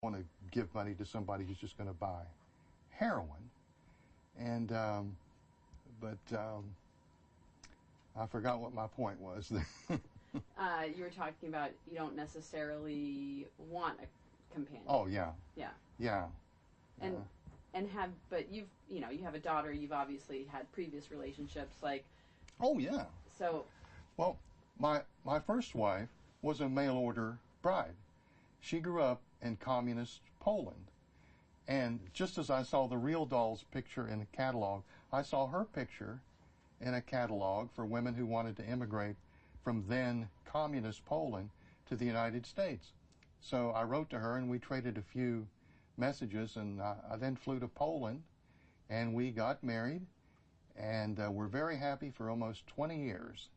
want to give money to somebody who's just going to buy heroin. And, I forgot what my point was. You were talking about you don't necessarily want a companion. Oh, yeah. Yeah. Yeah. But you have a daughter, you've obviously had previous relationships, like. Oh, yeah. So. Well, my first wife was a mail order bride. She grew up in communist Poland. And just as I saw the real doll's picture in a catalog, I saw her picture in a catalog for women who wanted to immigrate from then communist Poland to the United States. So I wrote to her and we traded a few messages, and I then flew to Poland and we got married, and we're very happy for almost 20 years.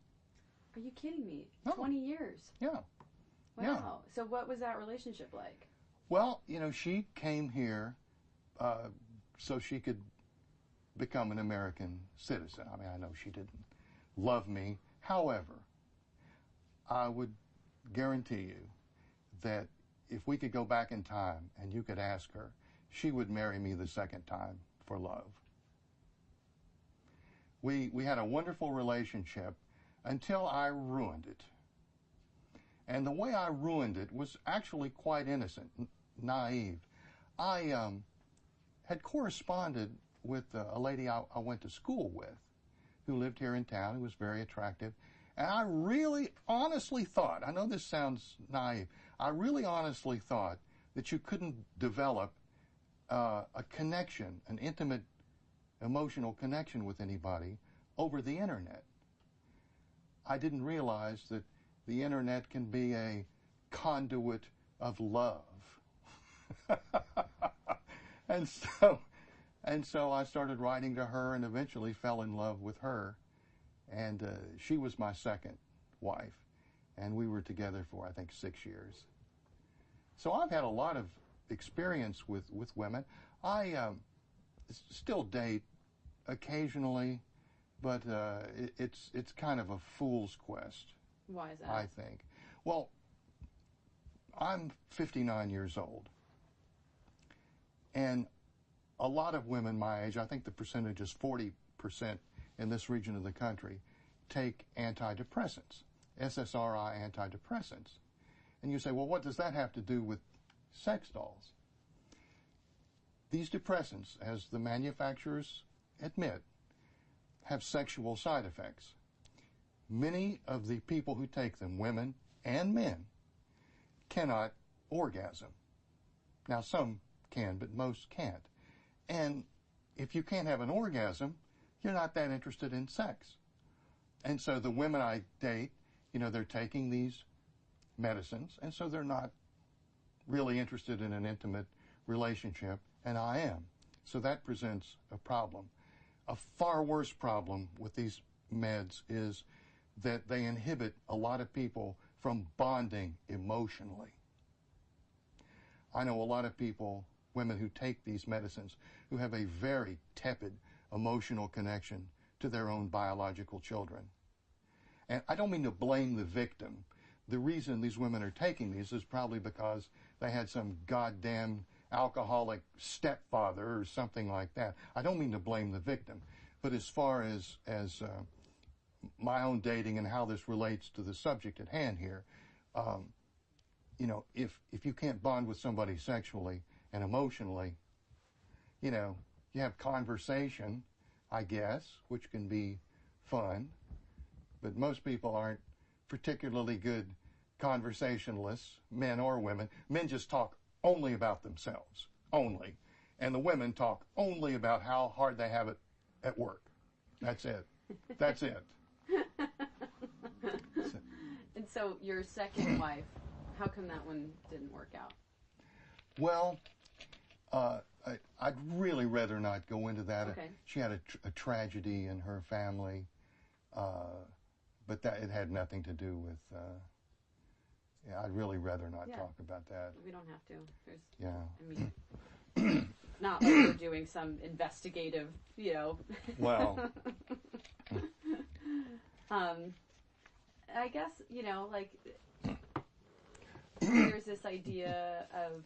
Are you kidding me? No. 20 years? Yeah. Wow. Yeah. So what was that relationship like? Well, she came here so she could become an American citizen. I mean, I know she didn't love me. However, I would guarantee you that if we could go back in time and you could ask her, she would marry me the second time for love. We had a wonderful relationship until I ruined it. And the way I ruined it was actually quite innocent, naive. I had corresponded with a lady I went to school with who lived here in town, who was very attractive. And I really honestly thought, I know this sounds naive, I really honestly thought that you couldn't develop a connection, an intimate emotional connection with anybody over the internet. I didn't realize that the internet can be a conduit of love. And so I started writing to her and eventually fell in love with her. And she was my second wife. And we were together for, I think, 6 years. So I've had a lot of experience with women. I still date occasionally, but it's kind of a fool's quest. Why is that? I think. Well, I'm 59 years old. And a lot of women my age, I think the percentage is 40% in this region of the country, take antidepressants, SSRI antidepressants. And you say, well, what does that have to do with sex dolls? These depressants, as the manufacturers admit, have sexual side effects. Many of the people who take them, women and men, cannot orgasm. Now, some can, but most can't. And if you can't have an orgasm, you're not that interested in sex. And so the women I date, they're taking these medicines, and so they're not really interested in an intimate relationship, and I am. So that presents a problem. A far worse problem with these meds is that they inhibit a lot of people from bonding emotionally. I know a lot of people, women who take these medicines, who have a very tepid emotional connection to their own biological children. And I don't mean to blame the victim. The reason these women are taking these is probably because they had some goddamn alcoholic stepfather or something like that. I don't mean to blame the victim. But as far as my own dating and how this relates to the subject at hand here, if you can't bond with somebody sexually and emotionally, you have conversation, I guess, which can be fun, but most people aren't particularly good conversationalists, men or women. Men just talk only about themselves, only. And the women talk only about how hard they have it at work. That's it. That's it. And so your second wife, how come that one didn't work out? Well, I'd really rather not go into that. Okay. She had a tragedy in her family, but it had nothing to do with. I'd really rather not talk about that. We don't have to. Yeah. I mean, not like we're doing some investigative, Well. I guess, there's this idea of